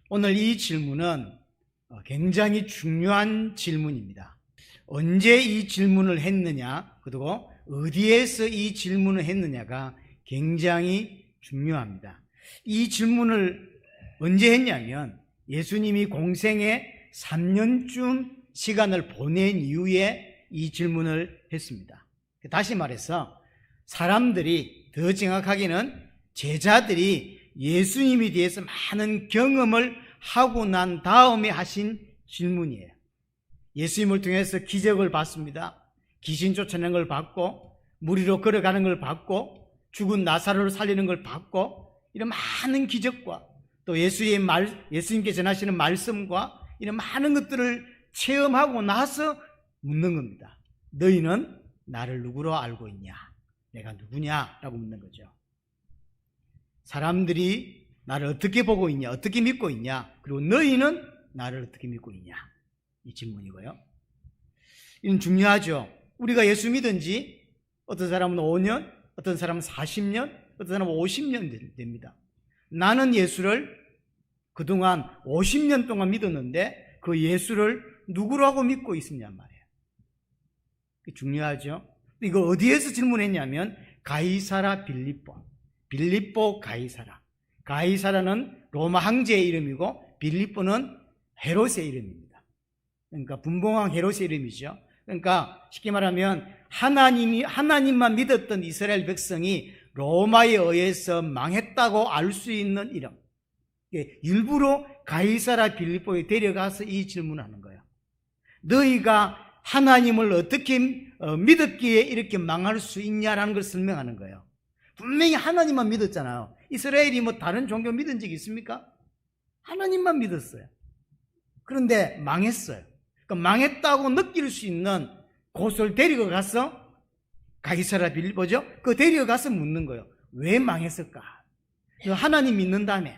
오늘 이 질문은 굉장히 중요한 질문입니다. 언제 이 질문을 했느냐, 그리고 어디에서 이 질문을 했느냐가 굉장히 중요합니다. 이 질문을 언제 했냐면 예수님이 공생에 3년쯤 시간을 보낸 이후에 이 질문을 했습니다. 다시 말해서 사람들이, 더 정확하게는 제자들이 예수님에 대해서 많은 경험을 하고 난 다음에 하신 질문이에요. 예수님을 통해서 기적을 봤습니다. 귀신 쫓아내는 걸 봤고, 물 위로 걸어가는 걸 봤고, 죽은 나사로를 살리는 걸 봤고, 이런 많은 기적과 또 예수님께 전하시는 말씀과 이런 많은 것들을 체험하고 나서 묻는 겁니다. 너희는 나를 누구로 알고 있냐? 내가 누구냐? 라고 묻는 거죠. 사람들이 나를 어떻게 보고 있냐? 어떻게 믿고 있냐? 그리고 너희는 나를 어떻게 믿고 있냐? 이 질문이고요. 이건 중요하죠. 우리가 예수 믿은 지 어떤 사람은 5년, 어떤 사람은 40년, 어떤 사람은 50년 됩니다. 나는 예수를 그동안 50년 동안 믿었는데 그 예수를 누구라고 믿고 있었냔 말이에요. 중요하죠. 이거 어디에서 질문했냐면 가이사라 빌립보 가이사라. 가이사라는 로마 황제의 이름이고 빌립보는 헤롯의 이름입니다. 그러니까 분봉왕 헤롯의 이름이죠. 그러니까 쉽게 말하면 하나님만 믿었던 이스라엘 백성이 로마에 의해서 망했다고 알 수 있는 이름. 일부러 가이사라 빌립보에 데려가서 이 질문하는 거예요. 너희가 하나님을 어떻게 믿었기에 이렇게 망할 수 있냐라는 걸 설명하는 거예요. 분명히 하나님만 믿었잖아요. 이스라엘이 뭐 다른 종교 믿은 적이 있습니까? 하나님만 믿었어요. 그런데 망했어요. 그러니까 망했다고 느낄 수 있는 곳을 데리고 가서 가이사라 빌립보죠. 그 데리고 가서 묻는 거예요. 왜 망했을까? 너 하나님 믿는다며,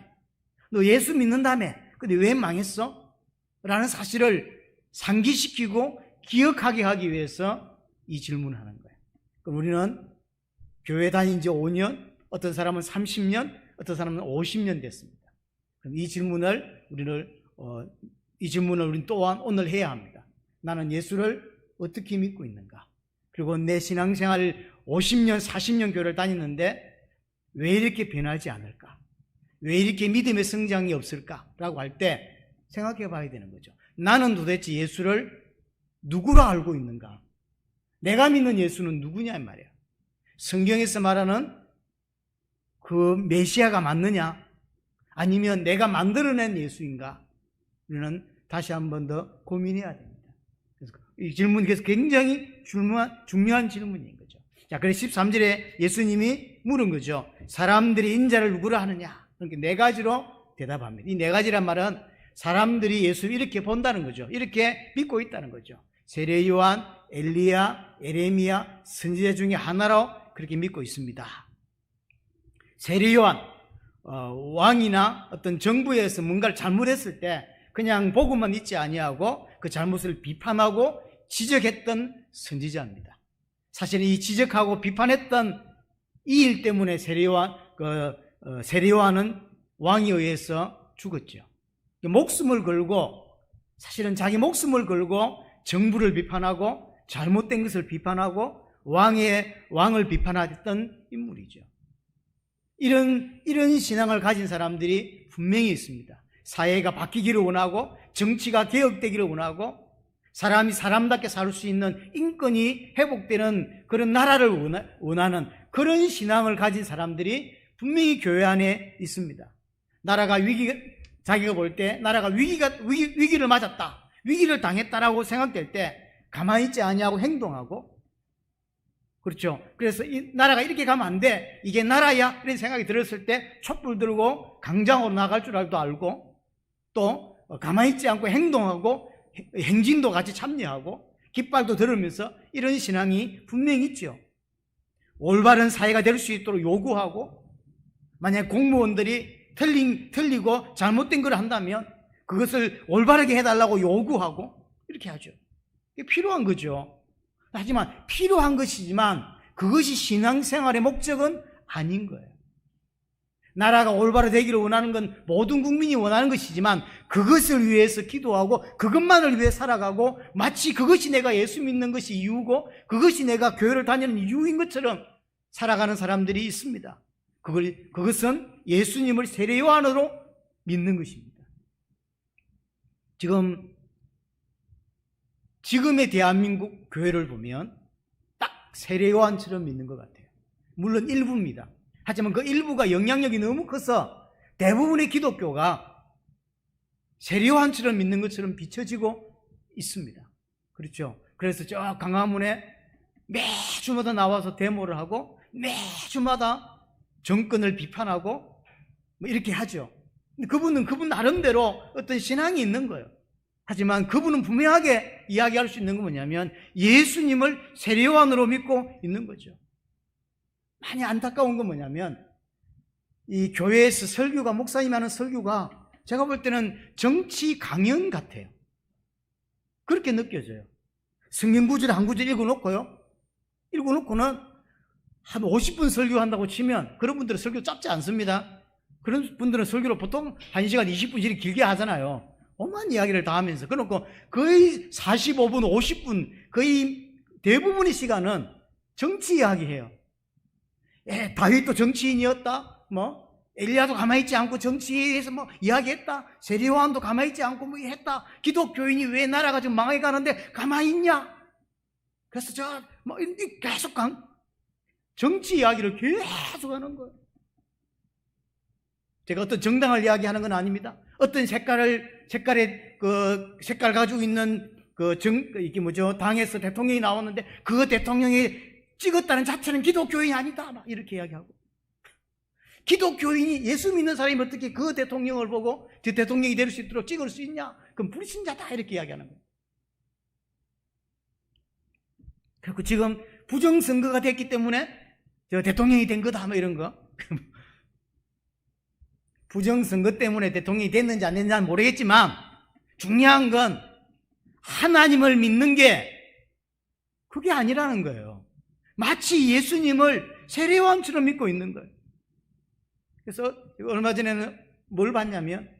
너 예수 믿는다며, 근데 왜 망했어? 라는 사실을 상기시키고 기억하게 하기 위해서 이 질문을 하는 거예요. 그럼 우리는 교회 다닌 지 5년, 어떤 사람은 30년, 어떤 사람은 50년 됐습니다. 그럼 이 질문을 우리는 또한 오늘 해야 합니다. 나는 예수를 어떻게 믿고 있는가? 그리고 내 신앙생활 50년, 40년 교회를 다녔는데 왜 이렇게 변하지 않을까? 왜 이렇게 믿음의 성장이 없을까? 라고 할 때 생각해 봐야 되는 거죠. 나는 도대체 예수를 누구로 알고 있는가? 내가 믿는 예수는 누구냐 이 말이에요. 성경에서 말하는 그 메시아가 맞느냐? 아니면 내가 만들어낸 예수인가? 우리는 다시 한 번 더 고민해야 됩니다. 그래서 이 질문이 굉장히 중요한 질문인 거죠. 자, 그래서 13절에 예수님이 물은 거죠. 사람들이 인자를 누구로 하느냐? 그러니까 네 가지로 대답합니다. 이 네 가지란 말은 사람들이 예수를 이렇게 본다는 거죠. 이렇게 믿고 있다는 거죠. 세례 요한, 엘리야, 에레미야, 선지자 중에 하나로 그렇게 믿고 있습니다. 세례 요한, 왕이나 어떤 정부에서 뭔가를 잘못했을 때 그냥 보고만 있지 아니하고 그 잘못을 비판하고 지적했던 선지자입니다. 사실 이 지적하고 비판했던 이 일 때문에 세례 요한은 왕에 의해서 죽었죠. 목숨을 걸고, 사실은 자기 목숨을 걸고 정부를 비판하고 잘못된 것을 비판하고 왕을 비판했던 인물이죠. 이런 신앙을 가진 사람들이 분명히 있습니다. 사회가 바뀌기를 원하고 정치가 개혁되기를 원하고 사람이 사람답게 살 수 있는 인권이 회복되는 그런 나라를 원하는 그런 신앙을 가진 사람들이 분명히 교회 안에 있습니다. 나라가 자기가 볼 때 나라가 위기를 맞았다, 위기를 당했다라고 생각될 때 가만히 있지 아니하고 행동하고, 그렇죠. 그래서 이 나라가 이렇게 가면 안 돼, 이게 나라야, 이런 생각이 들었을 때 촛불 들고 강장으로 나갈 줄 알고 또 가만히 있지 않고 행동하고 행진도 같이 참여하고 깃발도 들으면서 이런 신앙이 분명히 있죠. 올바른 사회가 될 수 있도록 요구하고, 만약 공무원들이 틀리고 잘못된 걸 한다면 그것을 올바르게 해달라고 요구하고 이렇게 하죠. 이게 필요한 거죠. 하지만 필요한 것이지만 그것이 신앙생활의 목적은 아닌 거예요. 나라가 올바로 되기를 원하는 건 모든 국민이 원하는 것이지만 그것을 위해서 기도하고 그것만을 위해 살아가고 마치 그것이 내가 예수 믿는 것이 이유고 그것이 내가 교회를 다니는 이유인 것처럼 살아가는 사람들이 있습니다. 그것은 예수님을 세례 요한으로 믿는 것입니다. 지금의 대한민국 교회를 보면 딱 세례 요한처럼 믿는 것 같아요. 물론 일부입니다. 하지만 그 일부가 영향력이 너무 커서 대부분의 기독교가 세례 요한처럼 믿는 것처럼 비춰지고 있습니다. 그렇죠? 그래서 저 강화문에 매주마다 나와서 데모를 하고 매주마다 정권을 비판하고 뭐 이렇게 하죠. 근데 그분 나름대로 어떤 신앙이 있는 거예요. 하지만 그분은 분명하게 이야기할 수 있는 건 뭐냐면 예수님을 세례 요한으로 믿고 있는 거죠. 많이 안타까운 건 뭐냐면 이 교회에서 설교가, 목사님이 하는 설교가 제가 볼 때는 정치 강연 같아요. 그렇게 느껴져요. 성경 구절 한 구절 읽어놓고는 한 50분 설교한다고 치면 그런 분들은 설교 짧지 않습니다. 그런 분들은 설교를 보통 1시간 20분씩 길게 하잖아요. 엄한 이야기를 다 하면서. 그러고 거의 45분, 50분, 거의 대부분의 시간은 정치 이야기해요. 다윗도 정치인이었다. 엘리야도 가만히 있지 않고 정치에서 이야기했다. 세례 요한도 가만히 있지 않고 했다. 기독교인이 왜 나라가 지금 망해 가는데 가만히 있냐? 그래서 계속 정치 이야기를 계속 하는 거예요. 제가 어떤 정당을 이야기하는 건 아닙니다. 어떤 색깔 가지고 있는 당에서 대통령이 나왔는데 그 대통령이 찍었다는 자체는 기독교인이 아니다. 막 이렇게 이야기하고. 기독교인이 예수 믿는 사람이 어떻게 그 대통령을 보고 그 대통령이 될 수 있도록 찍을 수 있냐? 그럼 불신자다. 이렇게 이야기하는 거예요. 그리고 지금 부정선거가 됐기 때문에 저 대통령이 된 거다. 뭐 이런 거. 부정선거 때문에 대통령이 됐는지 안 됐는지 모르겠지만 중요한 건 하나님을 믿는 게 그게 아니라는 거예요. 마치 예수님을 세례 요한처럼 믿고 있는 거예요. 그래서 얼마 전에는 뭘 봤냐면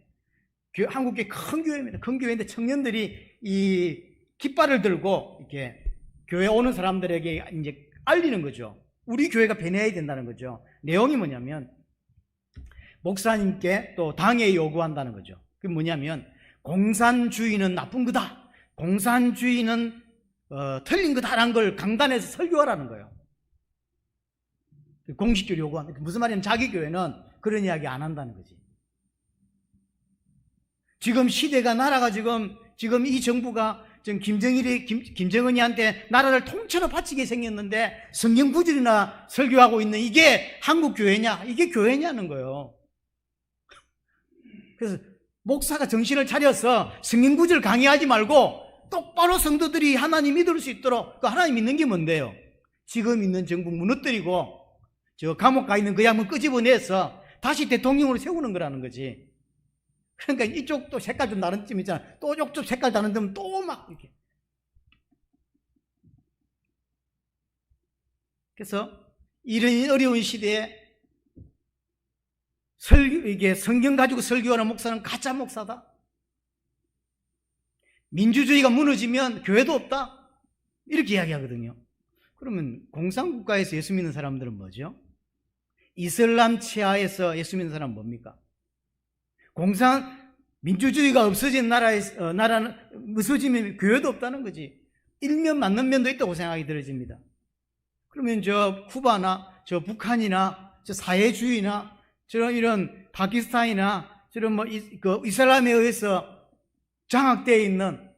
한국의 큰 교회입니다. 큰 교회인데 청년들이 이 깃발을 들고 이렇게 교회 오는 사람들에게 이제 알리는 거죠. 우리 교회가 변해야 된다는 거죠. 내용이 뭐냐면 목사님께 또 당에 요구한다는 거죠. 그게 뭐냐면 공산주의는 나쁜 거다. 공산주의는 틀린 거다라는 걸 강단에서 설교하라는 거예요. 공식적으로 요구한다. 무슨 말이냐면 자기 교회는 그런 이야기 안 한다는 거지. 지금 시대가 나라가 지금 이 정부가 지금 김정은이한테 나라를 통째로 바치게 생겼는데 성경 구절이나 설교하고 있는 이게 한국 교회냐? 이게 교회냐는 거예요. 그래서 목사가 정신을 차려서 성경 구절 강의하지 말고 똑바로 성도들이 하나님 믿을 수 있도록 그 하나님 믿는 게 뭔데요? 지금 있는 정부 무너뜨리고 저 감옥 가 있는 그 양반 끄집어내서 다시 대통령으로 세우는 거라는 거지. 그러니까 이쪽도 색깔 좀 다른 점 있잖아. 또 이쪽 색깔 다른 점 또 막 이렇게. 그래서 이런 어려운 시대에 이게 성경 가지고 설교하는 목사는 가짜 목사다. 민주주의가 무너지면 교회도 없다. 이렇게 이야기하거든요. 그러면 공산국가에서 예수 믿는 사람들은 뭐죠? 이슬람 치하에서 예수 믿는 사람은 뭡니까? 민주주의가 없어진 나라는 없어지면 교회도 없다는 거지. 일면 맞는 면도 있다고 생각이 들어집니다. 그러면 저 쿠바나 저 북한이나 저 사회주의나 저런 이런 파키스탄이나 저런 이슬람에 의해서 장악되어 있는,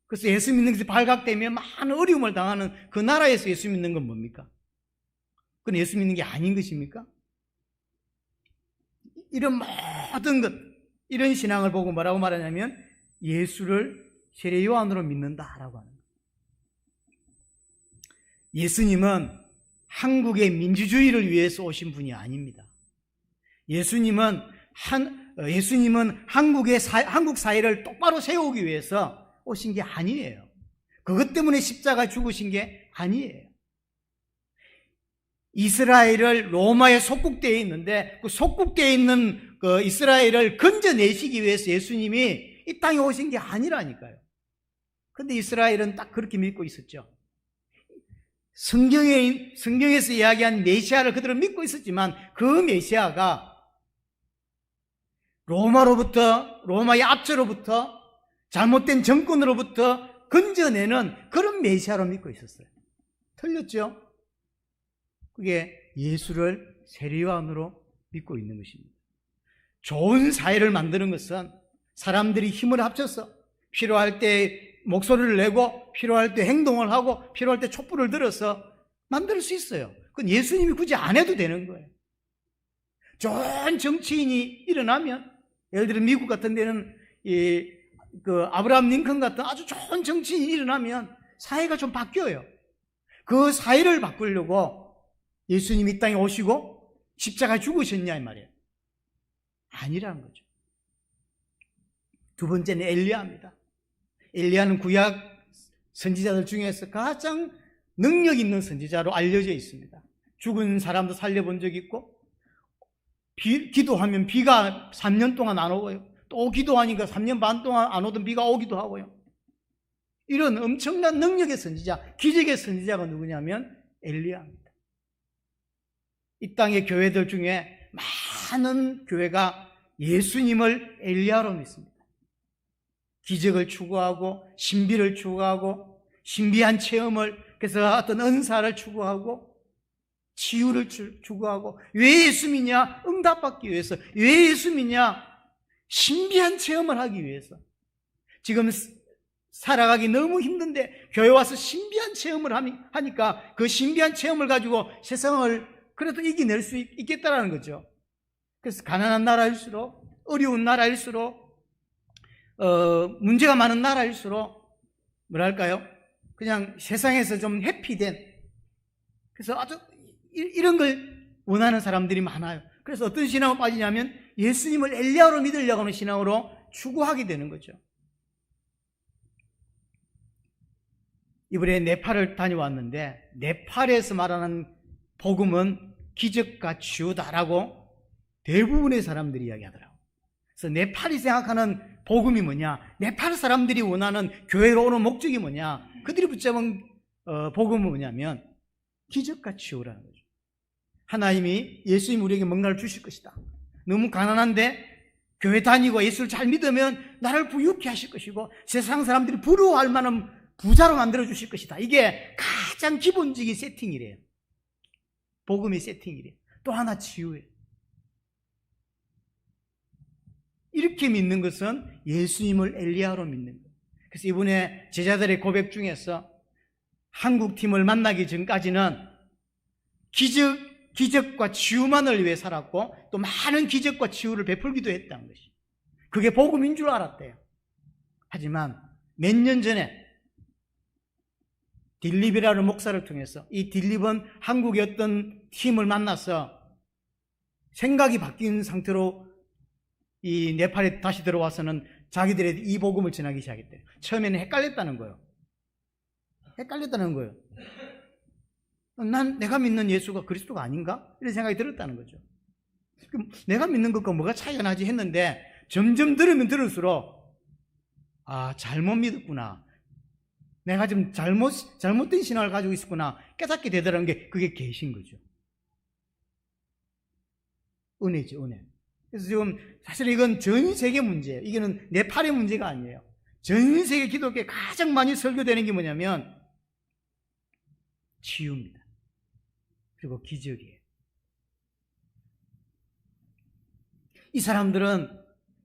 그래서 예수 믿는 것이 발각되면 많은 어려움을 당하는 그 나라에서 예수 믿는 건 뭡니까? 그건 예수 믿는 게 아닌 것입니까? 이런 모든 것, 이런 신앙을 보고 뭐라고 말하냐면 예수를 세례 요한으로 믿는다라고 하는 거예요. 예수님은 한국의 민주주의를 위해서 오신 분이 아닙니다. 예수님은 한국 사회를 똑바로 세우기 위해서 오신 게 아니에요. 그것 때문에 십자가 죽으신 게 아니에요. 이스라엘을 로마에 속국되어 있는데 그 속국되어 있는 그 이스라엘을 건져내시기 위해서 예수님이 이 땅에 오신 게 아니라니까요. 근데 이스라엘은 딱 그렇게 믿고 있었죠. 성경에서 이야기한 메시아를 그대로 믿고 있었지만 그 메시아가 로마의 압제로부터 잘못된 정권으로부터 건져내는 그런 메시아로 믿고 있었어요. 틀렸죠? 그게 예수를 세례요한으로 믿고 있는 것입니다. 좋은 사회를 만드는 것은 사람들이 힘을 합쳐서 필요할 때 목소리를 내고 필요할 때 행동을 하고 필요할 때 촛불을 들어서 만들 수 있어요. 그건 예수님이 굳이 안 해도 되는 거예요. 좋은 정치인이 일어나면, 예를 들어 미국 같은 데는 아브라함 링컨 같은 아주 좋은 정치인이 일어나면 사회가 좀 바뀌어요. 그 사회를 바꾸려고 예수님이 이 땅에 오시고 십자가에 죽으셨냐 이 말이에요. 아니라는 거죠. 두 번째는 엘리야입니다. 엘리야는 구약 선지자들 중에서 가장 능력 있는 선지자로 알려져 있습니다. 죽은 사람도 살려본 적이 있고, 기도하면 비가 3년 동안 안 오고요. 또 기도하니까 3년 반 동안 안 오던 비가 오기도 하고요. 이런 엄청난 능력의 선지자, 기적의 선지자가 누구냐면 엘리야입니다. 이 땅의 교회들 중에 많은 교회가 예수님을 엘리야로 믿습니다. 기적을 추구하고 신비를 추구하고 신비한 체험을, 그래서 어떤 은사를 추구하고 치유를 추구하고, 왜 예수 믿냐? 응답받기 위해서. 왜 예수 믿냐? 신비한 체험을 하기 위해서. 지금 살아가기 너무 힘든데 교회 와서 신비한 체험을 하니까 그 신비한 체험을 가지고 세상을 그래도 이겨낼 수 있겠다라는 거죠. 그래서 가난한 나라일수록, 어려운 나라일수록, 문제가 많은 나라일수록 뭐랄까요? 그냥 세상에서 좀 해피된, 그래서 아주 이런 걸 원하는 사람들이 많아요. 그래서 어떤 신앙으로 빠지냐면 예수님을 엘리야로 믿으려고 하는 신앙으로 추구하게 되는 거죠. 이번에 네팔을 다녀왔는데 네팔에서 말하는 복음은 기적과 치유다라고 대부분의 사람들이 이야기하더라고요. 그래서 네팔이 생각하는 복음이 뭐냐? 네팔 사람들이 원하는 교회로 오는 목적이 뭐냐? 그들이 붙잡은 복음은 뭐냐면 기적과 치유라는 거죠. 하나님이, 예수님이 우리에게 뭔가를 주실 것이다. 너무 가난한데 교회 다니고 예수를 잘 믿으면 나를 부유케 하실 것이고 세상 사람들이 부러워할 만한 부자로 만들어 주실 것이다. 이게 가장 기본적인 세팅이래요. 복음의 세팅이래요. 또 하나 치유예요. 이렇게 믿는 것은 예수님을 엘리야로 믿는 거예요. 그래서 이번에 제자들의 고백 중에서 한국팀을 만나기 전까지는 기적과 치유만을 위해 살았고 또 많은 기적과 치유를 베풀기도 했다는 것이, 그게 복음인 줄 알았대요. 하지만 몇 년 전에 딜립이라는 목사를 통해서, 이 딜립은 한국의 어떤 팀을 만나서 생각이 바뀐 상태로 이 네팔에 다시 들어와서는 자기들의 이 복음을 전하기 시작했대요. 처음에는 헷갈렸다는 거예요. 난 내가 믿는 예수가 그리스도가 아닌가? 이런 생각이 들었다는 거죠. 그럼 내가 믿는 것과 뭐가 차이가 나지 했는데 점점 들으면 들을수록 잘못 믿었구나. 내가 좀 잘못된 신앙을 가지고 있었구나 깨닫게 되더라는 게, 그게 계신 거죠. 은혜죠, 은혜. 그래서 지금 사실 이건 전 세계 문제예요. 이거는 네팔의 문제가 아니에요. 전 세계 기독교에 가장 많이 설교되는 게 뭐냐면 치유입니다. 그리고 기적이에요. 이 사람들은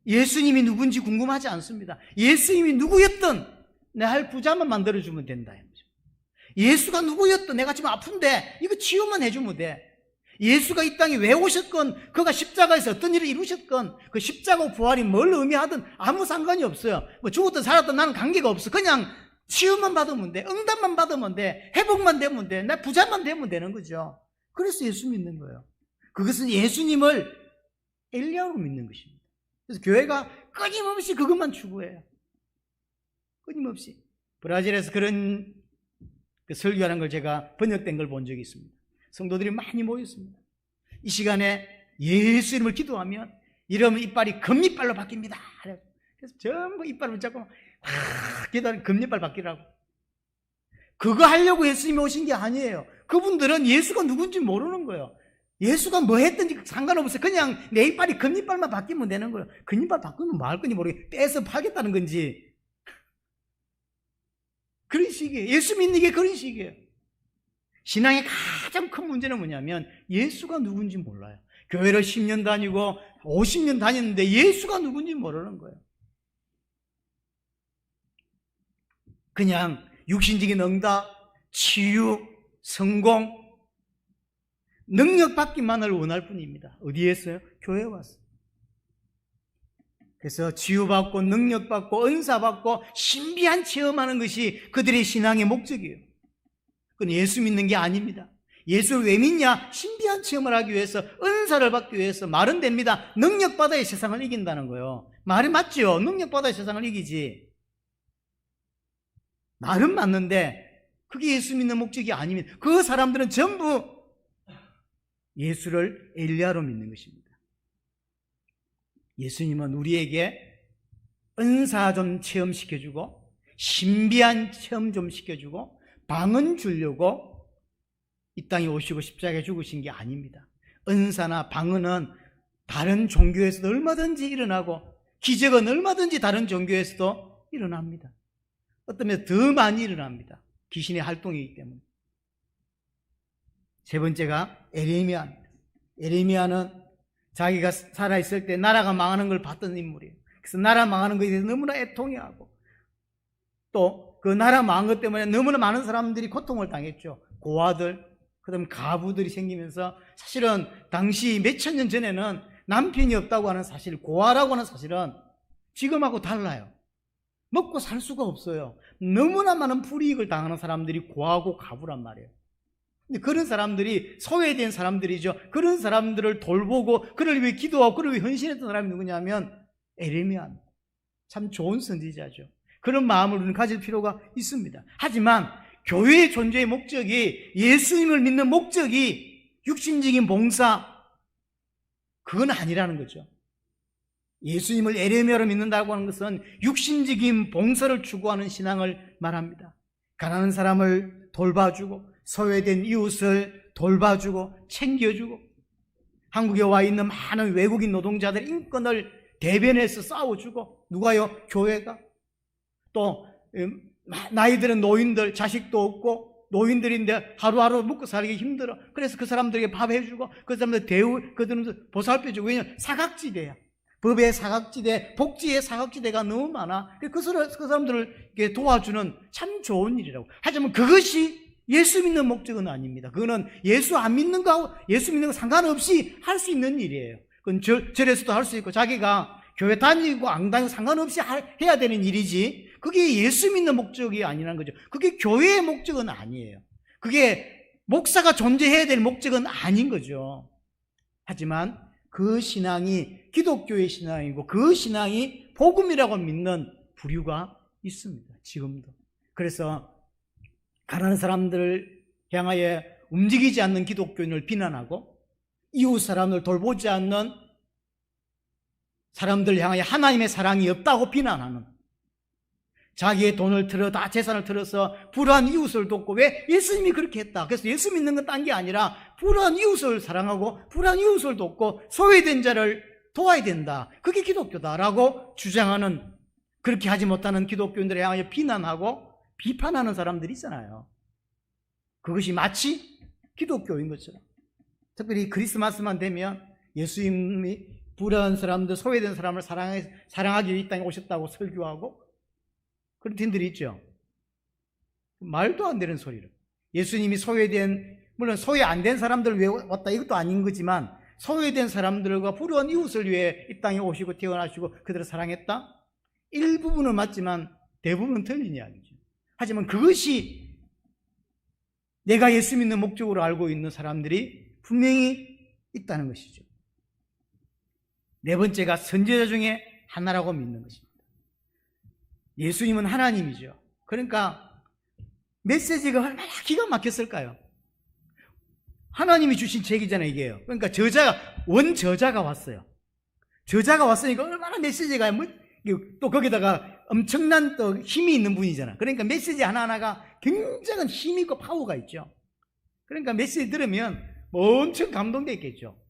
예수님이 누군지 궁금하지 않습니다. 예수님이 누구였든 내 할 부자만 만들어주면 된다. 예수가 누구였든 내가 지금 아픈데 이거 치유만 해주면 돼. 예수가 이 땅에 왜 오셨건, 그가 십자가에서 어떤 일을 이루셨건, 그 십자가 부활이 뭘 의미하든 아무 상관이 없어요. 뭐 죽었든 살았든 나는 관계가 없어. 그냥 치유만 받으면 돼. 응답만 받으면 돼. 회복만 되면 돼. 나 부자만 되면 되는 거죠. 그래서 예수 믿는 거예요. 그것은 예수님을 엘리야로 믿는 것입니다. 그래서 교회가 끊임없이 그것만 추구해요. 끊임없이. 브라질에서 그런 설교하는 걸 제가 번역된 걸 본 적이 있습니다. 성도들이 많이 모였습니다. 이 시간에 예수 이름을 기도하면 이러면 이빨이 금이빨로 바뀝니다. 그래서 전부 이빨을 붙잡고 기도하는 금이빨 바뀌라고. 그거 하려고 예수님이 오신 게 아니에요. 그분들은 예수가 누군지 모르는 거예요. 예수가 뭐 했든지 상관없어요. 그냥 내 이빨이 금이빨만 바뀌면 되는 거예요. 금이빨 바꾸면 뭐 할 건지 모르겠어요. 떼서 팔겠다는 건지. 그런 식이에요. 예수 믿는 게 그런 식이에요. 신앙의 가장 큰 문제는 뭐냐면 예수가 누군지 몰라요. 교회를 10년 다니고 50년 다녔는데 예수가 누군지 모르는 거예요. 그냥 육신적인 응답, 치유, 성공, 능력 받기만을 원할 뿐입니다. 어디에 있어요? 교회에 왔어요. 그래서 치유받고 능력받고 은사받고 신비한 체험하는 것이 그들의 신앙의 목적이에요. 그건 예수 믿는 게 아닙니다. 예수를 왜 믿냐? 신비한 체험을 하기 위해서, 은사를 받기 위해서. 말은 됩니다. 능력받아야 세상을 이긴다는 거예요. 말이 맞죠? 능력받아야 세상을 이기지. 말은 맞는데 그게 예수 믿는 목적이 아닙니다. 그 사람들은 전부 예수를 엘리야로 믿는 것입니다. 예수님은 우리에게 은사 좀 체험시켜주고 신비한 체험 좀 시켜주고 방언 주려고 이 땅에 오시고 십자가에 죽으신 게 아닙니다. 은사나 방언은 다른 종교에서도 얼마든지 일어나고 기적은 얼마든지 다른 종교에서도 일어납니다. 어떤 면에서 더 많이 일어납니다. 귀신의 활동이기 때문에. 세 번째가 에레미야입니다. 에레미야는 자기가 살아있을 때 나라가 망하는 걸 봤던 인물이에요. 그래서 나라 망하는 것에 대해서 너무나 애통해하고 또 그 나라 망한 것 때문에 너무나 많은 사람들이 고통을 당했죠. 고아들, 그다음 가부들이 생기면서 사실은 당시 몇천 년 전에는 남편이 없다고 하는 사실, 고아라고 하는 사실은 지금하고 달라요. 먹고 살 수가 없어요. 너무나 많은 불이익을 당하는 사람들이 고아고 가부란 말이에요. 근데 그런 사람들이 소외된 사람들이죠. 그런 사람들을 돌보고 그를 위해 기도하고 그를 위해 헌신했던 사람이 누구냐면 에레미야입니다. 참 좋은 선지자죠. 그런 마음을 우리는 가질 필요가 있습니다. 하지만 교회의 존재의 목적이, 예수님을 믿는 목적이 육신적인 봉사, 그건 아니라는 거죠. 예수님을 에레미야로 믿는다고 하는 것은 육신적인 봉사를 추구하는 신앙을 말합니다. 가난한 사람을 돌봐주고 소외된 이웃을 돌봐주고 챙겨주고, 한국에 와 있는 많은 외국인 노동자들 인권을 대변해서 싸워주고, 누가요? 교회가. 또 나이 들은 노인들, 자식도 없고 노인들인데 하루하루 먹고 살기 힘들어. 그래서 그 사람들에게 밥 해주고 그 사람들 그들은 보살펴주고. 왜냐하면 사각지대야. 법의 사각지대, 복지의 사각지대가 너무 많아. 그 사람들을 도와주는 참 좋은 일이라고. 하지만 그것이 예수 믿는 목적은 아닙니다. 그거는 예수 안 믿는 거하고 예수 믿는 거 상관없이 할 수 있는 일이에요. 그건 절에서도 할 수 있고 자기가 교회 다니고 안 다니고 상관없이 해야 되는 일이지, 그게 예수 믿는 목적이 아니라는 거죠. 그게 교회의 목적은 아니에요. 그게 목사가 존재해야 될 목적은 아닌 거죠. 하지만 그 신앙이 기독교의 신앙이고 그 신앙이 복음이라고 믿는 부류가 있습니다. 지금도. 그래서 가난한 사람들을 향하여 움직이지 않는 기독교인을 비난하고 이웃 사람을 돌보지 않는 사람들 향하여 하나님의 사랑이 없다고 비난하는, 자기의 돈을 다 재산을 틀어서 불우한 이웃을 돕고, 왜? 예수님이 그렇게 했다. 그래서 예수 믿는 건 딴 게 아니라 불우한 이웃을 사랑하고 불우한 이웃을 돕고 소외된 자를 도와야 된다. 그게 기독교다라고 주장하는, 그렇게 하지 못하는 기독교인들을 향하여 비난하고 비판하는 사람들이 있잖아요. 그것이 마치 기독교인 것처럼. 특별히 크리스마스만 되면 예수님이 불우한 사람들, 소외된 사람을 사랑하기 위해 이 땅에 오셨다고 설교하고 그런 팀들이 있죠. 말도 안 되는 소리를. 예수님이 물론 소외 안 된 사람들을 위해 왔다 이것도 아닌 거지만, 소외된 사람들과 불우한 이웃을 위해 이 땅에 오시고 태어나시고 그들을 사랑했다? 일부분은 맞지만 대부분은 틀린 이야기죠. 하지만 그것이 내가 예수 믿는 목적으로 알고 있는 사람들이 분명히 있다는 것이죠. 네 번째가 선지자 중에 하나라고 믿는 것입니다. 예수님은 하나님이죠. 그러니까 메시지가 얼마나 기가 막혔을까요? 하나님이 주신 책이잖아요, 이게요. 그러니까 원저자가 왔어요. 저자가 왔으니까 얼마나 메시지가, 또 거기다가 엄청난 또 힘이 있는 분이잖아. 그러니까 메시지 하나하나가 굉장한 힘이 있고 파워가 있죠. 그러니까 메시지 들으면 엄청 감동돼 있겠죠.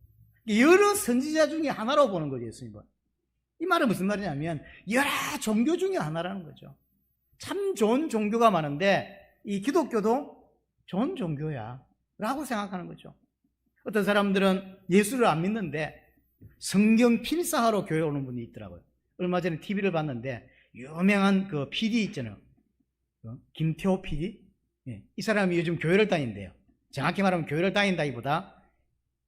여러 선지자 중에 하나로 보는 거죠, 예수님은. 이 말은 무슨 말이냐면 여러 종교 중에 하나라는 거죠. 참 좋은 종교가 많은데 이 기독교도 좋은 종교야 라고 생각하는 거죠. 어떤 사람들은 예수를 안 믿는데 성경 필사하러 교회 오는 분이 있더라고요. 얼마 전에 TV를 봤는데 유명한 그 PD 있잖아요. 김태호 PD. 이 사람이 요즘 교회를 다닌대요. 정확히 말하면 교회를 다닌다기보다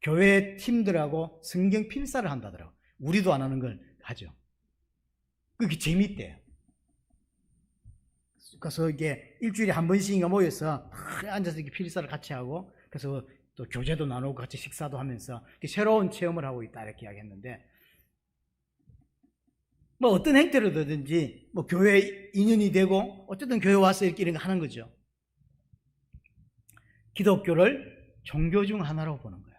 교회 팀들하고 성경 필사를 한다더라고요. 우리도 안 하는 걸 하죠. 그게 재밌대요. 그래서 이게 일주일에 한 번씩인가 모여서 앉아서 이렇게 필사를 같이 하고, 그래서 또 교제도 나누고 같이 식사도 하면서 새로운 체험을 하고 있다 이렇게 이야기했는데, 뭐 어떤 행태로든지 뭐 교회 인연이 되고 어쨌든 교회 와서 이렇게 이런 거 하는 거죠. 기독교를 종교 중 하나로 보는 거예요.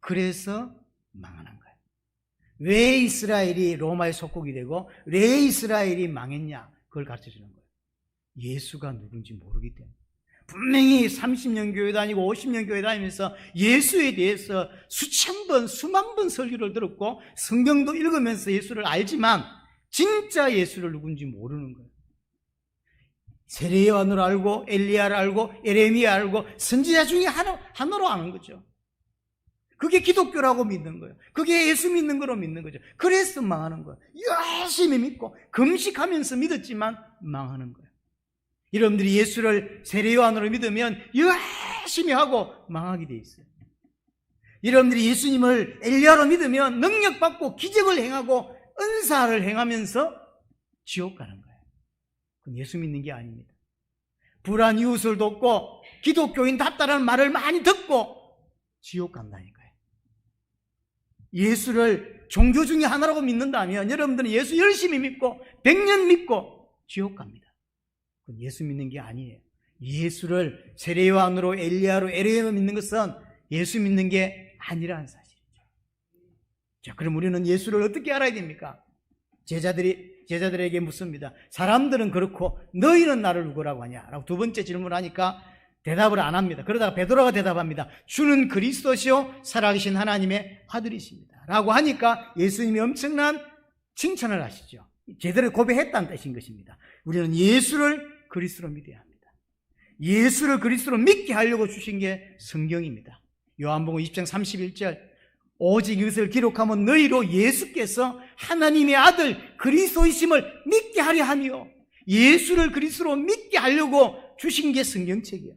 그래서 망하는 거예요. 왜 이스라엘이 로마의 속국이 되고 왜 이스라엘이 망했냐, 그걸 가르쳐주는 거예요. 예수가 누군지 모르기 때문에. 분명히 30년 교회 다니고 50년 교회 다니면서 예수에 대해서 수천 번, 수만 번 설교를 들었고 성경도 읽으면서 예수를 알지만 진짜 예수를 누군지 모르는 거예요. 세례요한을 알고 엘리야를 알고 에레미야 알고 선지자 중에 하나로 아는 거죠. 그게 기독교라고 믿는 거예요. 그게 예수 믿는 거로 믿는 거죠. 그래서 망하는 거예요. 열심히 믿고 금식하면서 믿었지만 망하는 거예요. 여러분들이 예수를 세례요한으로 믿으면 열심히 하고 망하게 돼 있어요. 여러분들이 예수님을 엘리야로 믿으면 능력받고 기적을 행하고 은사를 행하면서 지옥 가는 거예요. 그건 예수 믿는 게 아닙니다. 불안 이웃을 돕고 기독교인답다라는 말을 많이 듣고 지옥 간다니까요. 예수를 종교 중에 하나라고 믿는다면 여러분들은 예수 열심히 믿고 100년 믿고 지옥 갑니다. 그건 예수 믿는 게 아니에요. 예수를 세례요한으로 엘리야로 에레미야로 믿는 것은 예수 믿는 게 아니라는 사실이죠. 자, 그럼 우리는 예수를 어떻게 알아야 됩니까? 제자들에게 묻습니다. 사람들은 그렇고 너희는 나를 누구라고 하냐? 라고 두 번째 질문하니까 대답을 안 합니다. 그러다가 베드로가 대답합니다. 주는 그리스도시요 살아계신 하나님의 아들이십니다. 라고 하니까 예수님이 엄청난 칭찬을 하시죠. 제대로 고백했다는 뜻인 것입니다. 우리는 예수를 그리스도로 믿어야 합니다. 예수를 그리스도로 믿게 하려고 주신 게 성경입니다. 요한복음 20장 31절, 오직 이것을 기록하면 너희로 예수께서 하나님의 아들 그리스도이심을 믿게 하려 하며, 예수를 그리스도로 믿게 하려고 주신 게 성경책이에요.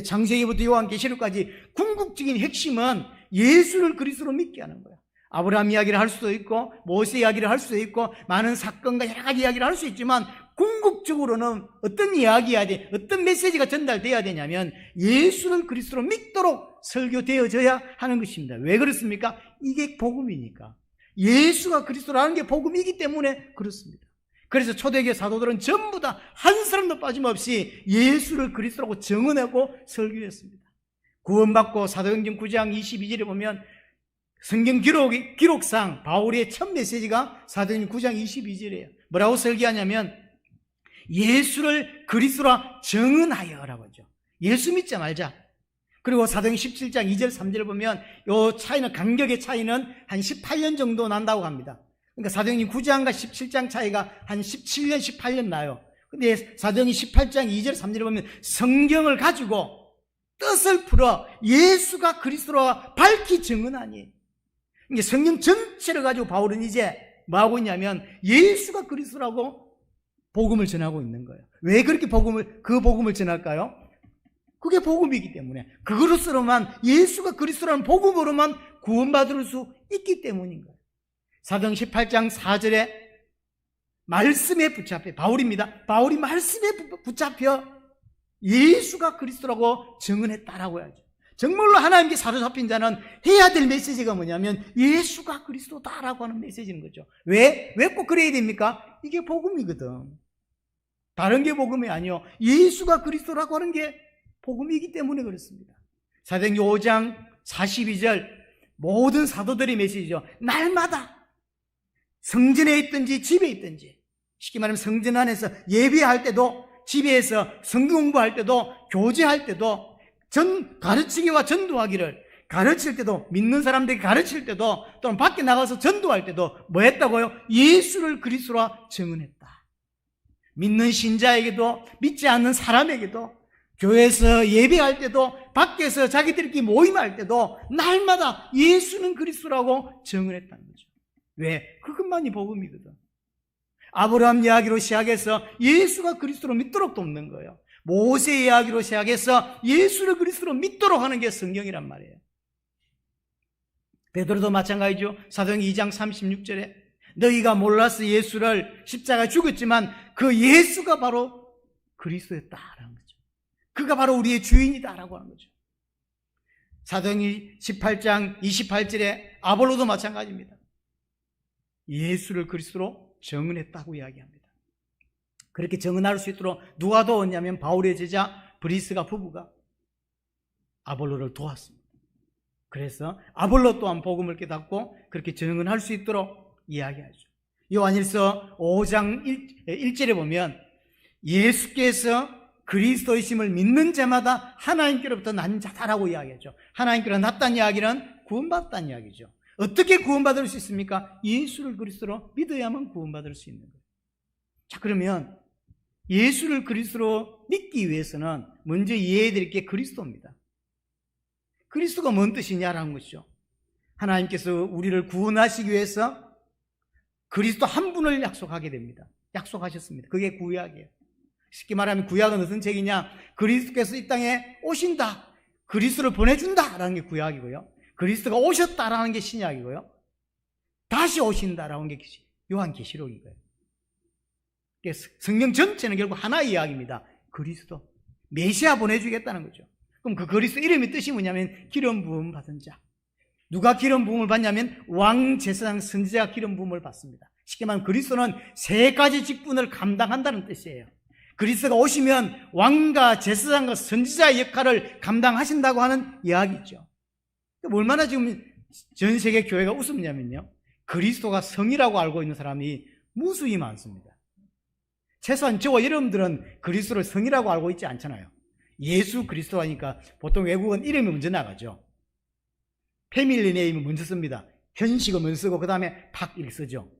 창세기부터 요한계시록까지 궁극적인 핵심은 예수를 그리스도로 믿게 하는 거예요. 아브라함 이야기를 할 수도 있고 모세 이야기를 할 수도 있고 많은 사건과 여러 가지 이야기를 할 수 있지만 궁극적으로는 어떤 이야기해야 돼, 어떤 메시지가 전달돼야 되냐면 예수를 그리스도로 믿도록 설교되어져야 하는 것입니다. 왜 그렇습니까? 이게 복음이니까. 예수가 그리스도라는 게 복음이기 때문에 그렇습니다. 그래서 초대교회 사도들은 전부 다 한 사람도 빠짐없이 예수를 그리스도라고 증언하고 설교했습니다. 구원받고 사도행전 9장 22절에 보면 성경 기록상 바울의 첫 메시지가 사도행전 9장 22절이에요. 뭐라고 설교하냐면 예수를 그리스도라 증언하여라고 하죠. 예수 믿자 말자. 그리고 사도행전 17장 2절 3절을 보면 이 차이는, 간격의 차이는 한 18년 정도 난다고 합니다. 그러니까 사도행전 9장과 17장 차이가 한 17년, 18년 나요. 근데 사도행전 18장 2절, 3절을 보면 성경을 가지고 뜻을 풀어 예수가 그리스도라 밝히 증언하니, 이게 성경 전체를 가지고 바울은 이제 뭐 하고 있냐면 예수가 그리스도라고 복음을 전하고 있는 거예요. 왜 그렇게 그 복음을 전할까요? 그게 복음이기 때문에, 그것으로만, 예수가 그리스도라는 복음으로만 구원받을 수 있기 때문인 거예요. 사도행전 18장 4절에 말씀에 붙잡혀, 바울입니다. 바울이 말씀에 붙잡혀 예수가 그리스도라고 증언했다라고 해야죠. 정말로 하나님께 사로잡힌 자는 해야 될 메시지가 뭐냐면 예수가 그리스도다라고 하는 메시지인 거죠. 왜 꼭 그래야 됩니까? 이게 복음이거든. 다른 게 복음이 아니요, 예수가 그리스도라고 하는 게 복음이기 때문에 그렇습니다. 사도행전 5장 42절 모든 사도들의 메시지죠. 날마다 성전에 있든지 집에 있든지, 쉽게 말하면 성전 안에서 예배할 때도, 집에서 성경 공부할 때도, 교제할 때도, 가르치기와 전도하기를, 가르칠 때도, 믿는 사람들에게 가르칠 때도, 또는 밖에 나가서 전도할 때도 뭐 했다고요? 예수를 그리스도로 증언했다. 믿는 신자에게도, 믿지 않는 사람에게도, 교회에서 예배할 때도, 밖에서 자기들끼리 모임할 때도 날마다 예수는 그리스도라고 증언했다는 거죠. 왜? 그것만이 복음이거든. 아브라함 이야기로 시작해서 예수가 그리스도로 믿도록 돕는 거예요. 모세 이야기로 시작해서 예수를 그리스도로 믿도록 하는 게 성경이란 말이에요. 베드로도 마찬가지죠. 사도행전 2장 36절에 너희가 몰라서 예수를 십자가에 죽였지만 그 예수가 바로 그리스도였다라는 거죠. 그가 바로 우리의 주인이다라고 하는 거죠. 사도행전 18장 28절에 아볼로도 마찬가지입니다. 예수를 그리스도로 증언했다고 이야기합니다. 그렇게 증언할 수 있도록 누가 도왔냐면 바울의 제자 브리스가 부부가 아볼로를 도왔습니다. 그래서 아볼로 또한 복음을 깨닫고 그렇게 증언할 수 있도록 이야기하죠. 요한일서 5장 1절에 보면 예수께서 그리스도이심을 믿는 자마다 하나님께로부터 난 자다라고 이야기하죠. 하나님께로 났다는 이야기는 구원받았다는 이야기죠. 어떻게 구원받을 수 있습니까? 예수를 그리스도로 믿어야만 구원받을 수 있는 거예요. 자, 그러면 예수를 그리스도로 믿기 위해서는 먼저 이해해야 될 게 그리스도입니다. 그리스도가 뭔 뜻이냐라는 것이죠. 하나님께서 우리를 구원하시기 위해서 그리스도 한 분을 약속하게 됩니다. 약속하셨습니다. 그게 구약이에요. 쉽게 말하면 구약은 무슨 책이냐? 그리스도께서 이 땅에 오신다, 그리스도를 보내준다라는 게 구약이고요, 그리스도가 오셨다라는 게 신약이고요, 다시 오신다라는 게 요한계시록이고요. 성경 전체는 결국 하나의 이야기입니다. 그리스도, 메시아 보내주겠다는 거죠. 그럼 그 그리스도 이름의 뜻이 뭐냐면 기름 부음 받은 자. 누가 기름 부음을 받냐면 왕, 제사장, 선지자가 기름 부음을 받습니다. 쉽게 말하면 그리스도는 세 가지 직분을 감당한다는 뜻이에요. 그리스도가 오시면 왕과 제사장과 선지자의 역할을 감당하신다고 하는 이야기죠. 얼마나 지금 전 세계 교회가 우습냐면요, 그리스도가 성이라고 알고 있는 사람이 무수히 많습니다. 최소한 저와 여러분들은 그리스도를 성이라고 알고 있지 않잖아요. 예수 그리스도 하니까 보통 외국은 이름이 먼저 나가죠. 패밀리 네임을 먼저 씁니다. 현식을 먼저 쓰고 그 다음에 팍 이렇게 쓰죠.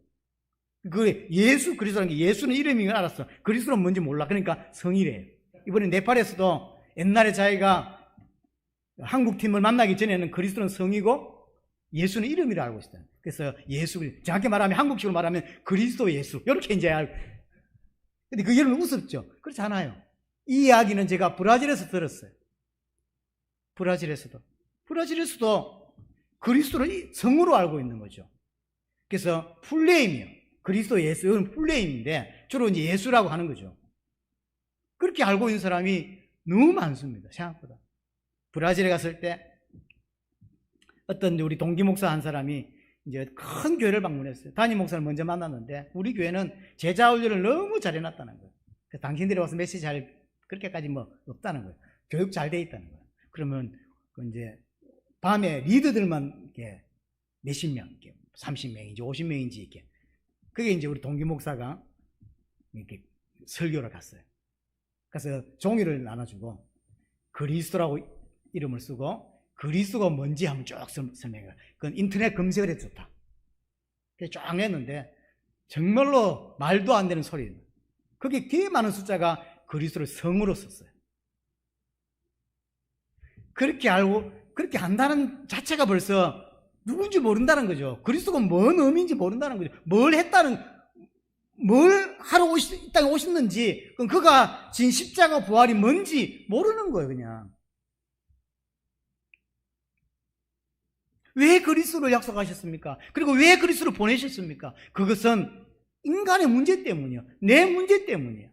그 예수 그리스도라는 게, 예수는 이름인 걸 알았어. 그리스도는 뭔지 몰라. 그러니까 성이래요. 이번에 네팔에서도 옛날에 자기가 한국 팀을 만나기 전에는 그리스도는 성이고 예수는 이름이라 알고 있어요. 그래서 예수, 정확히 말하면 한국식으로 말하면 그리스도 예수, 이렇게 이제 알고. 근데 그 여러분 우습죠? 그렇지 않아요. 이 이야기는 제가 브라질에서 들었어요. 브라질에서도 그리스도를 성으로 알고 있는 거죠. 그래서 풀네임이요. 그리스도 예수, 이건 풀네임인데 주로 이제 예수라고 하는 거죠. 그렇게 알고 있는 사람이 너무 많습니다. 생각보다. 브라질에 갔을 때 어떤 우리 동기 목사 한 사람이 이제 큰 교회를 방문했어요. 담임 목사를 먼저 만났는데 우리 교회는 제자 훈련을 너무 잘 해놨다는 거예요. 당신들이 와서 메시지 잘, 그렇게까지 뭐 없다는 거예요. 교육 잘 돼 있다는 거예요. 그러면 이제 밤에 리더들만 이렇게 몇십 명, 이렇게 30명인지 50명인지 이렇게. 그게 이제 우리 동기 목사가 이렇게 설교를 갔어요. 그래서 종이를 나눠주고 그리스도라고 이름을 쓰고 그리스도가 뭔지 한번 쭉 설명해요. 그건 인터넷 검색을 해도 좋다. 그래서 쫙 했는데 정말로 말도 안 되는 소리. 그게 꽤 많은 숫자가 그리스도를 성으로 썼어요. 그렇게 알고 그렇게 한다는 자체가 벌써 누군지 모른다는 거죠. 그리스도가 뭔 의미인지 모른다는 거죠. 뭘 하러 이 땅에 오셨는지, 그럼 그가 진 십자가 부활이 뭔지 모르는 거예요, 그냥. 왜 그리스도를 약속하셨습니까? 그리고 왜 그리스도를 보내셨습니까? 그것은 인간의 문제 때문이에요. 내 문제 때문이에요.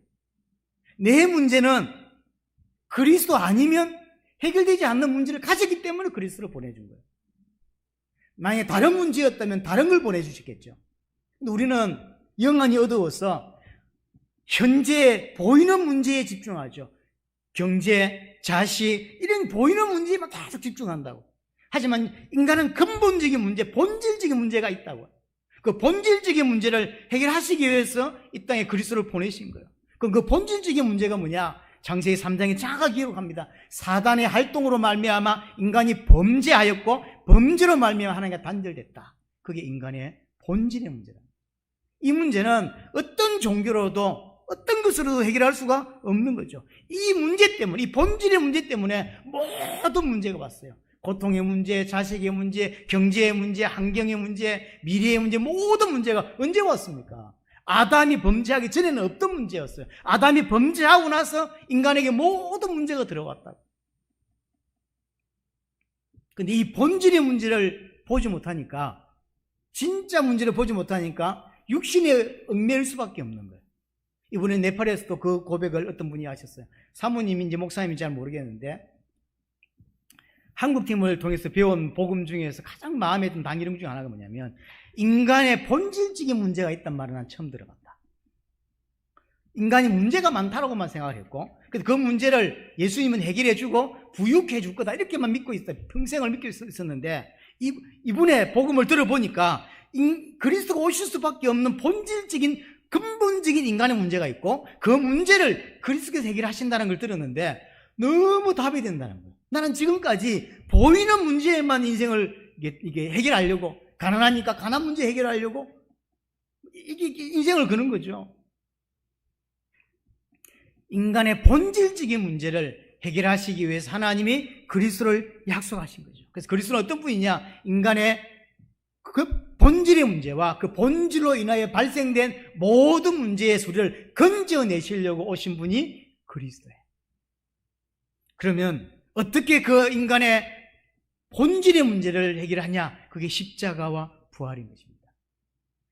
내 문제는 그리스도 아니면 해결되지 않는 문제를 가졌기 때문에 그리스도를 보내준 거예요. 만약에 다른 문제였다면 다른 걸 보내주셨겠죠. 근데 우리는 영안이 어두워서 현재 보이는 문제에 집중하죠. 경제, 자식, 이런 보이는 문제에만 계속 집중한다고. 하지만 인간은 근본적인 문제, 본질적인 문제가 있다고. 그 본질적인 문제를 해결하시기 위해서 이 땅에 그리스도를 보내신 거예요. 그럼 그 본질적인 문제가 뭐냐? 창세기 3장에 정확하게 기록합니다. 사단의 활동으로 말미암아 인간이 범죄하였고 범죄로 말미암아 하나님과 단절됐다. 그게 인간의 본질의 문제다. 이 문제는 어떤 종교로도 어떤 것으로도 해결할 수가 없는 거죠. 이 문제 때문에, 이 본질의 문제 때문에 모든 문제가 왔어요. 고통의 문제, 자식의 문제, 경제의 문제, 환경의 문제, 미래의 문제, 모든 문제가 언제 왔습니까? 아담이 범죄하기 전에는 없던 문제였어요. 아담이 범죄하고 나서 인간에게 모든 문제가 들어왔다고. 근데 이 본질의 문제를 보지 못하니까, 진짜 문제를 보지 못하니까 육신에 얽매일 수밖에 없는 거예요. 이번에 네팔에서도 그 고백을 어떤 분이 하셨어요. 사모님인지 목사님인지 잘 모르겠는데, 한국팀을 통해서 배운 복음 중에서 가장 마음에 든 단기름 중 하나가 뭐냐면, 인간의 본질적인 문제가 있단 말을 난 처음 들어봤다. 인간이 문제가 많다라고만 생각을 했고, 그 문제를 예수님은 해결해주고 부유해 줄 거다 이렇게만 믿고 있어요. 평생을 믿고 있었는데, 이분의 복음을 들어보니까 그리스도가 오실 수밖에 없는 본질적인 근본적인 인간의 문제가 있고, 그 문제를 그리스도께서 해결하신다는 걸 들었는데 너무 답이 된다는 거예요. 나는 지금까지 보이는 문제에만 인생을 이게 해결하려고, 가난하니까 가난 문제 해결하려고 이게 인생을 거는 거죠. 인간의 본질적인 문제를 해결하시기 위해서 하나님이 그리스도를 약속하신 거죠. 그래서 그리스도는 어떤 분이냐? 인간의 그 본질의 문제와 그 본질로 인하여 발생된 모든 문제의 소리를 건져내시려고 오신 분이 그리스도예요. 그러면 어떻게 그 인간의 본질의 문제를 해결하냐? 그게 십자가와 부활인 것입니다.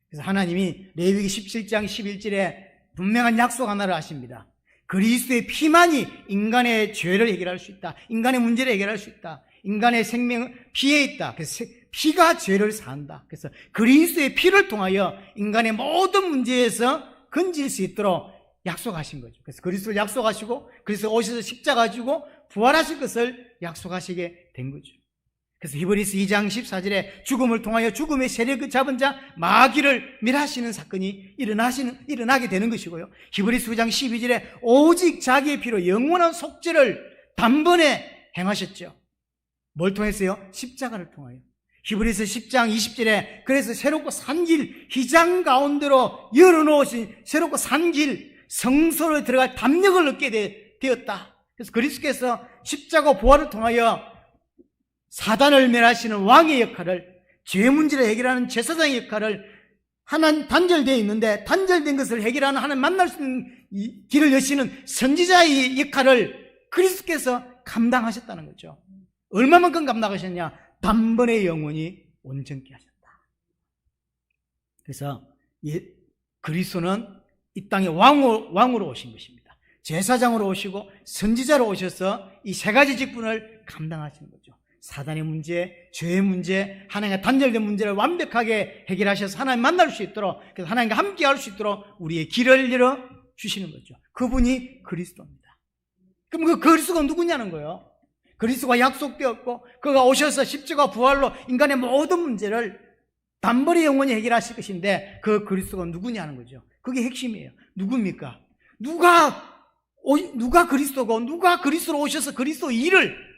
그래서 하나님이 레위기 17장 11절에 분명한 약속 하나를 하십니다. 그리스도의 피만이 인간의 죄를 해결할 수 있다. 인간의 문제를 해결할 수 있다. 인간의 생명은 피에 있다. 그래서 피가 죄를 사한다. 그래서 그리스도의 피를 통하여 인간의 모든 문제에서 건질 수 있도록 약속하신 거죠. 그래서 그리스도를 약속하시고 그리스도 오셔서 십자가 지고 부활하실 것을 약속하시게 된 거죠. 그래서 히브리서 2장 14절에 죽음을 통하여 죽음의 세력을 잡은 자 마귀를 멸하시는 사건이 일어나게 되는 것이고요. 히브리서 9장 12절에 오직 자기의 피로 영원한 속죄를 단번에 행하셨죠. 뭘 통해서요? 십자가를 통하여. 히브리서 10장 20절에 그래서 새롭고 산 길, 휘장 가운데로 열어놓으신 새롭고 산 길, 성소로 들어갈 담력을 얻게 되었다. 그래서 그리스도께서 십자가 부활을 통하여 사단을 멸하시는 왕의 역할을, 죄 문제를 해결하는 제사장의 역할을, 하나님 단절되어 있는데 단절된 것을 해결하는 하나님 만날 수 있는 길을 여시는 선지자의 역할을 그리스도께서 감당하셨다는 거죠. 얼마만큼 감당하셨냐? 단번에 영원히 온전케 하셨다. 그래서 그리스도는 이 땅에 왕으로 오신 것입니다. 제사장으로 오시고 선지자로 오셔서 이 세 가지 직분을 감당하시는 거죠. 사단의 문제, 죄의 문제, 하나님과 단절된 문제를 완벽하게 해결하셔서 하나님 만날 수 있도록, 그래서 하나님과 함께 할 수 있도록 우리의 길을 열어 주시는 거죠. 그분이 그리스도입니다. 그럼 그 그리스도가 누구냐는 거예요. 그리스도가 약속되었고 그가 오셔서 십자가 부활로 인간의 모든 문제를 단번에 영원히 해결하실 것인데 그 그리스도가 누구냐는 거죠. 그게 핵심이에요. 누굽니까? 누가 그리스도고 누가 그리스도로 오셔서 그리스도 일을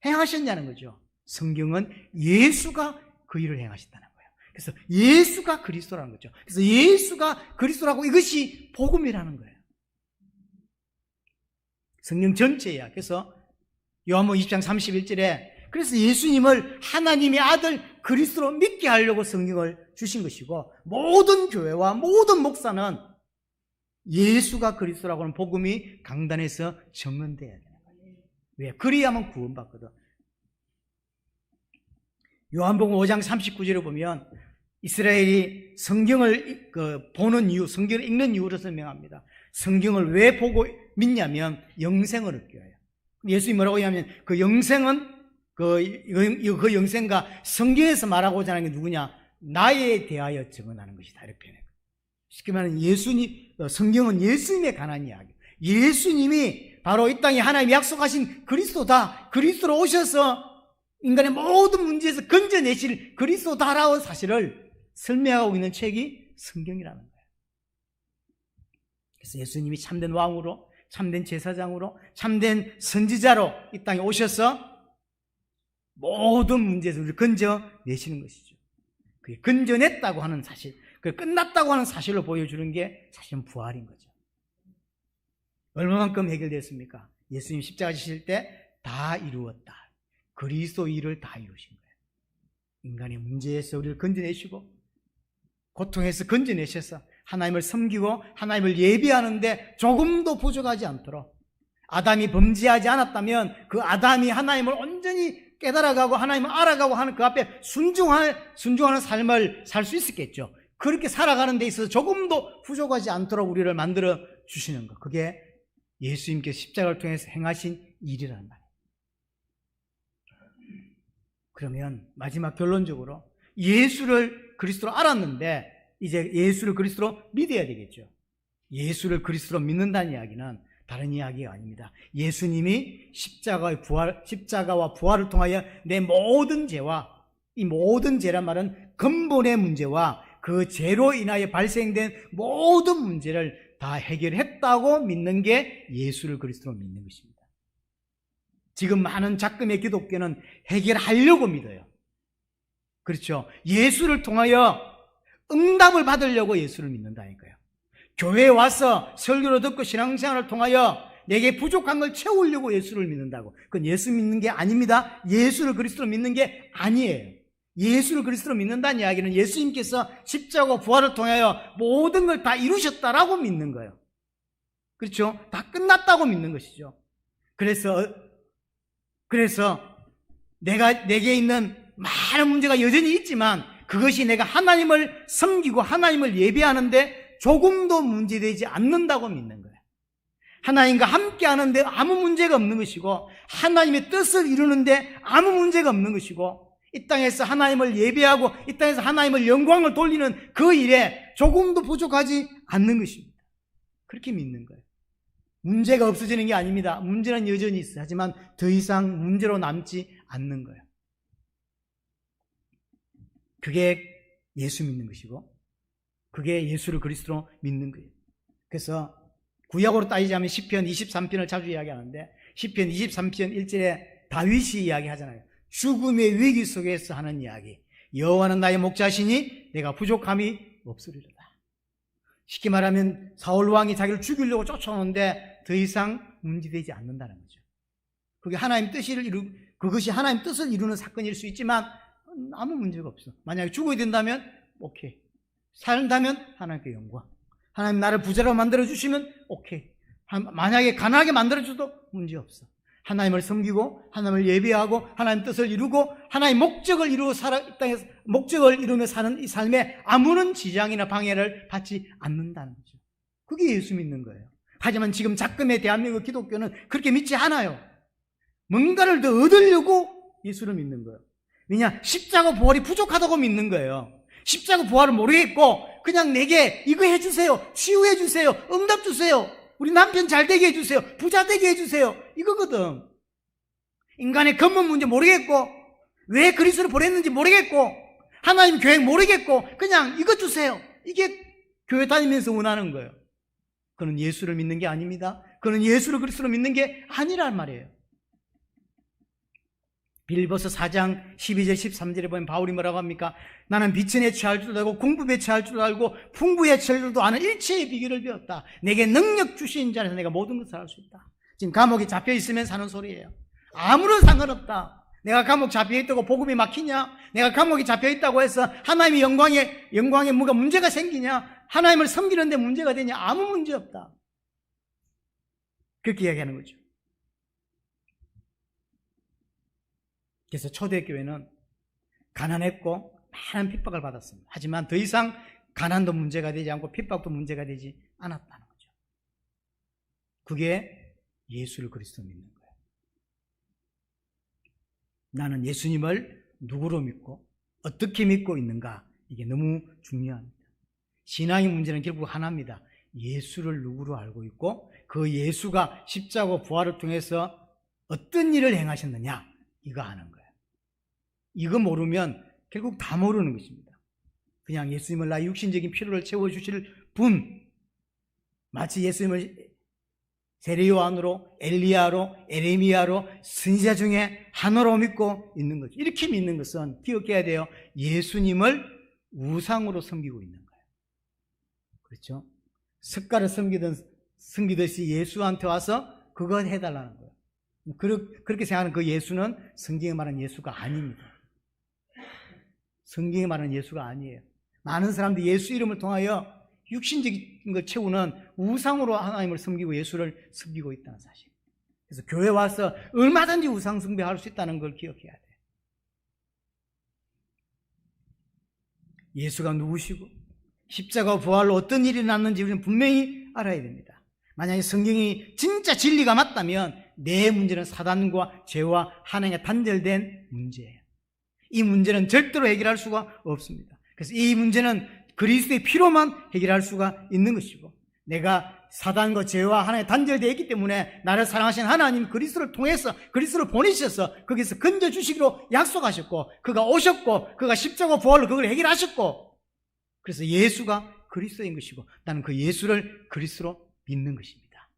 행하셨냐는 거죠. 성경은 예수가 그 일을 행하셨다는 거예요. 그래서 예수가 그리스도라는 거죠. 그래서 예수가 그리스도라고, 이것이 복음이라는 거예요. 성경 전체야. 그래서 요한복음 20장 31절에 그래서 예수님을 하나님의 아들 그리스도로 믿게 하려고 성경을 주신 것이고, 모든 교회와 모든 목사는 예수가 그리스도라고 하는 복음이 강단에서 증언돼야 돼요. 왜? 그래야만 구원받거든. 요한복음 5장 39절에 보면 이스라엘이 성경을 보는 이유, 성경을 읽는 이유로 설명합니다. 성경을 왜 보고 믿냐면 영생을 얻기 위하여. 예수님이 뭐라고 하냐면 그 영생은 그 영생과 성경에서 말하고자 하는 게 누구냐? 나에 대하여 증언하는 것이다. 이렇게 표현해요. 쉽게 말하면 성경은 예수님에 관한 이야기. 예수님이 바로 이 땅에 하나님이 약속하신 그리스도다. 그리스도로 오셔서 인간의 모든 문제에서 건져내실 그리스도다라는 사실을 설명하고 있는 책이 성경이라는 거예요. 그래서 예수님이 참된 왕으로, 참된 제사장으로, 참된 선지자로 이 땅에 오셔서 모든 문제에서 우리를 건져내시는 것이죠. 그게 건져냈다고 하는 사실, 그 끝났다고 하는 사실로 보여주는 게 사실은 부활인 거죠. 얼마만큼 해결됐습니까? 예수님 십자가 지실 때 다 이루었다. 그리스도 일을 다 이루신 거예요. 인간의 문제에서 우리를 건져내시고 고통에서 건져내셔서 하나님을 섬기고 하나님을 예배하는데 조금도 부족하지 않도록, 아담이 범죄하지 않았다면 그 아담이 하나님을 온전히 깨달아가고 하나님을 알아가고 하는 그 앞에 순종하는 삶을 살 수 있었겠죠. 그렇게 살아가는 데 있어서 조금도 부족하지 않도록 우리를 만들어 주시는 것, 그게 예수님께서 십자가를 통해서 행하신 일이란 말이에요. 그러면 마지막 결론적으로 예수를 그리스도로 알았는데 이제 예수를 그리스도로 믿어야 되겠죠. 예수를 그리스도로 믿는다는 이야기는 다른 이야기가 아닙니다. 예수님이 십자가와 부활을 통하여 내 모든 죄와, 이 모든 죄란 말은 근본의 문제와 그 죄로 인하여 발생된 모든 문제를 다 해결했다고 믿는 게 예수를 그리스도로 믿는 것입니다. 지금 많은 작금의 기독교는 해결하려고 믿어요. 그렇죠. 예수를 통하여 응답을 받으려고 예수를 믿는다니까요. 교회에 와서 설교를 듣고 신앙생활을 통하여 내게 부족한 걸 채우려고 예수를 믿는다고. 그건 예수 믿는 게 아닙니다. 예수를 그리스도로 믿는 게 아니에요. 예수를 그리스도로 믿는다는 이야기는 예수님께서 십자가와 부활을 통하여 모든 걸 다 이루셨다라고 믿는 거예요. 그렇죠? 다 끝났다고 믿는 것이죠. 그래서 내게 있는 많은 문제가 여전히 있지만 그것이 내가 하나님을 섬기고 하나님을 예배하는데 조금도 문제되지 않는다고 믿는 거예요. 하나님과 함께 하는데 아무 문제가 없는 것이고 하나님의 뜻을 이루는데 아무 문제가 없는 것이고 이 땅에서 하나님을 예배하고 이 땅에서 하나님을 영광을 돌리는 그 일에 조금도 부족하지 않는 것입니다. 그렇게 믿는 거예요. 문제가 없어지는 게 아닙니다. 문제는 여전히 있어요. 하지만 더 이상 문제로 남지 않는 거예요. 그게 예수 믿는 것이고 그게 예수를 그리스도로 믿는 거예요. 그래서 구약으로 따지자면 시편 23편을 자주 이야기하는데 시편 23편 1절에 다윗이 이야기하잖아요. 죽음의 위기 속에서 하는 이야기. 여호와는 나의 목자시니 내가 부족함이 없으리로다. 쉽게 말하면 사울 왕이 자기를 죽이려고 쫓아오는데 더 이상 문제되지 않는다는 거죠. 그것이 하나님 뜻을 이루는 사건일 수 있지만 아무 문제가 없어. 만약에 죽어야 된다면 오케이. 살다면 하나님께 영광. 하나님 나를 부자로 만들어주시면 오케이. 만약에 가난하게 만들어줘도 문제없어. 하나님을 섬기고 하나님을 예배하고 하나님 뜻을 이루고 하나님 목적을 이루어 이 땅에서 목적을 이루며 사는 이 삶에 아무런 지장이나 방해를 받지 않는다는 거죠. 그게 예수 믿는 거예요. 하지만 지금 작금의 대한민국 기독교는 그렇게 믿지 않아요. 뭔가를 더 얻으려고 예수를 믿는 거예요. 왜냐? 십자가 부활이 부족하다고 믿는 거예요. 십자가 부활을 모르겠고 그냥 내게 이거 해주세요. 치유해 주세요. 응답 주세요. 우리 남편 잘 되게 해주세요. 부자 되게 해주세요. 이거거든. 인간의 근본 문제 모르겠고 왜 그리스도를 보냈는지 모르겠고 하나님 계획 모르겠고 그냥 이거 주세요. 이게 교회 다니면서 원하는 거예요. 그는 예수를 믿는 게 아닙니다. 그는 예수를 그리스도로 믿는 게 아니란 말이에요. 빌립보서 4장 12절 13절에 보면 바울이 뭐라고 합니까? 나는 빛에 취할 줄도 알고 공부에 취할 줄도 알고 풍부에 취할 줄도 아는 일체의 비결을 배웠다. 내게 능력 주신 자에서 내가 모든 것을 할 수 있다. 지금 감옥에 잡혀 있으면 사는 소리예요. 아무런 상관없다. 내가 감옥 잡혀 있다고 복음이 막히냐? 내가 감옥에 잡혀 있다고 해서 하나님의 영광에 뭐가 문제가 생기냐? 하나님을 섬기는데 문제가 되냐? 아무 문제 없다. 그렇게 이야기하는 거죠. 그래서 초대교회는 가난했고 많은 핍박을 받았습니다. 하지만 더 이상 가난도 문제가 되지 않고 핍박도 문제가 되지 않았다는 거죠. 그게 예수를 그리스도 믿는 거예요. 나는 예수님을 누구로 믿고 어떻게 믿고 있는가, 이게 너무 중요합니다. 신앙의 문제는 결국 하나입니다. 예수를 누구로 알고 있고 그 예수가 십자가 부활을 통해서 어떤 일을 행하셨느냐, 이거 아는 거예요. 이거 모르면 결국 다 모르는 것입니다. 그냥 예수님을 나의 육신적인 필요를 채워주실 분, 마치 예수님을 세례요한으로, 엘리야로, 에레미야로, 선지자 중에 하나로 믿고 있는 거죠. 이렇게 믿는 것은 기억해야 돼요. 예수님을 우상으로 섬기고 있는 거예요. 그렇죠? 석가를 섬기듯이 예수한테 와서 그거 해달라는 거예요. 그렇게 생각하는 그 예수는 성경에 말하는 예수가 아닙니다. 성경에 말하는 예수가 아니에요. 많은 사람들이 예수 이름을 통하여 육신적인 걸 채우는 우상으로 하나님을 섬기고 예수를 섬기고 있다는 사실. 그래서 교회 와서 얼마든지 우상 숭배할 수 있다는 걸 기억해야 돼요. 예수가 누구시고 십자가 부활로 어떤 일이 났는지 우리는 분명히 알아야 됩니다. 만약에 성경이 진짜 진리가 맞다면 내 문제는 사단과 죄와 하나님과 단절된 문제예요. 이 문제는 절대로 해결할 수가 없습니다. 그래서 이 문제는 그리스도의 피로만 해결할 수가 있는 것이고, 내가 사단과 죄와 하나님과 단절되어 있기 때문에 나를 사랑하신 하나님 그리스도를 통해서 그리스도를 보내셔서 거기서 건져주시기로 약속하셨고, 그가 오셨고 그가 십자가 부활로 그걸 해결하셨고, 그래서 예수가 그리스도인 것이고 나는 그 예수를 그리스도로 믿는 것입니다.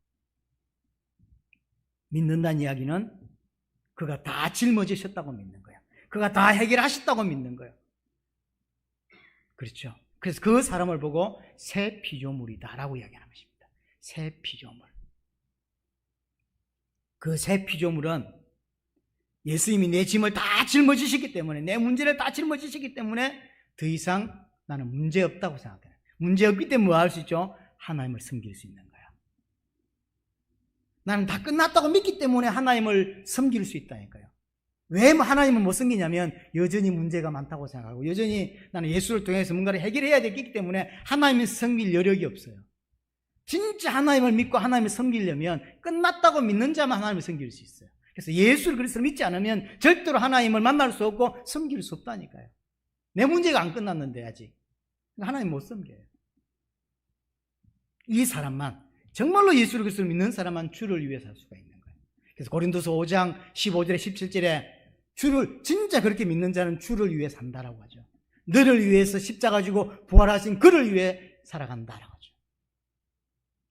믿는다는 이야기는 그가 다 짊어지셨다고 믿는 거예요. 그가 다 해결하셨다고 믿는 거예요. 그렇죠? 그래서 그 사람을 보고 새 피조물이다라고 이야기하는 것입니다. 새 피조물. 그 새 피조물은 예수님이 내 짐을 다 짊어지셨기 때문에, 내 문제를 다 짊어지셨기 때문에 더 이상 나는 문제 없다고 생각해요. 문제 없기 때문에 뭐 할 수 있죠? 하나님을 섬길 수 있는 거야. 나는 다 끝났다고 믿기 때문에 하나님을 섬길 수 있다니까요. 왜 하나님을 못 섬기냐면 여전히 문제가 많다고 생각하고 여전히 나는 예수를 통해서 뭔가를 해결해야 되기 때문에 하나님을 섬길 여력이 없어요. 진짜 하나님을 믿고 하나님을 섬기려면 끝났다고 믿는 자만 하나님을 섬길 수 있어요. 그래서 예수를 그리스도를 믿지 않으면 절대로 하나님을 만날 수 없고 섬길 수 없다니까요. 내 문제가 안 끝났는데 아직 하나님 못 섬겨요. 이 사람만, 정말로 예수를 그리스도를 믿는 사람만 주를 위해 살 수가 있는 거예요. 그래서 고린도서 5장 15절에 17절에 주를, 진짜 그렇게 믿는 자는 주를 위해 산다라고 하죠. 너를 위해서 십자가 지고 부활하신 그를 위해 살아간다라고 하죠.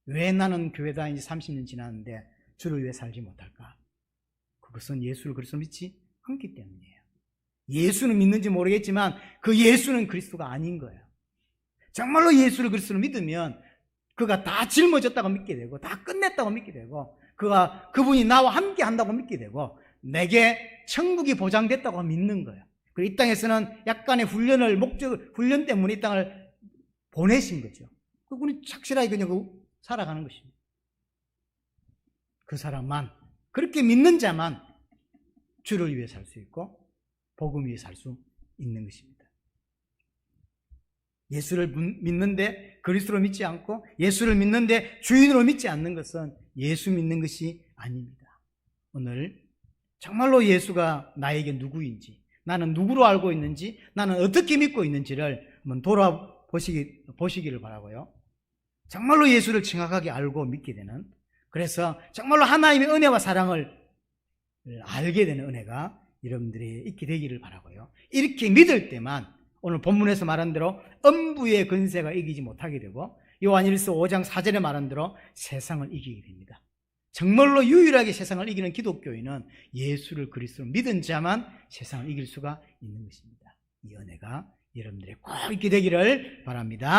왜 나는 교회 다닌 지 30년 지났는데 주를 위해 살지 못할까? 그것은 예수를 그리스도 믿지 않기 때문이에요. 예수는 믿는지 모르겠지만 그 예수는 그리스도가 아닌 거예요. 정말로 예수를 그리스도를 믿으면 그가 다 짊어졌다고 믿게 되고 다 끝냈다고 믿게 되고 그분이 나와 함께 한다고 믿게 되고 내게 천국이 보장됐다고 믿는 거예요. 그리고 이 땅에서는 약간의 훈련 때문에 이 땅을 보내신 거죠. 그분이 착실하게 그냥 살아가는 것입니다. 그 사람만, 그렇게 믿는 자만 주를 위해 살 수 있고 복음 위해 살 수 있는 것입니다. 예수를 믿는데 그리스도로 믿지 않고 예수를 믿는데 주인으로 믿지 않는 것은 예수 믿는 것이 아닙니다. 오늘 정말로 예수가 나에게 누구인지, 나는 누구로 알고 있는지, 나는 어떻게 믿고 있는지를 한번 돌아보시기를 바라고요. 정말로 예수를 정확하게 알고 믿게 되는, 그래서 정말로 하나님의 은혜와 사랑을 알게 되는 은혜가 여러분들이 있게 되기를 바라고요. 이렇게 믿을 때만 오늘 본문에서 말한 대로 음부의 권세가 이기지 못하게 되고 요한일서 5장 4절에 말한 대로 세상을 이기게 됩니다. 정말로 유일하게 세상을 이기는 기독교인은 예수를 그리스도로 믿은 자만 세상을 이길 수가 있는 것입니다. 이 은혜가 여러분들의 꼭 있게 되기를 바랍니다.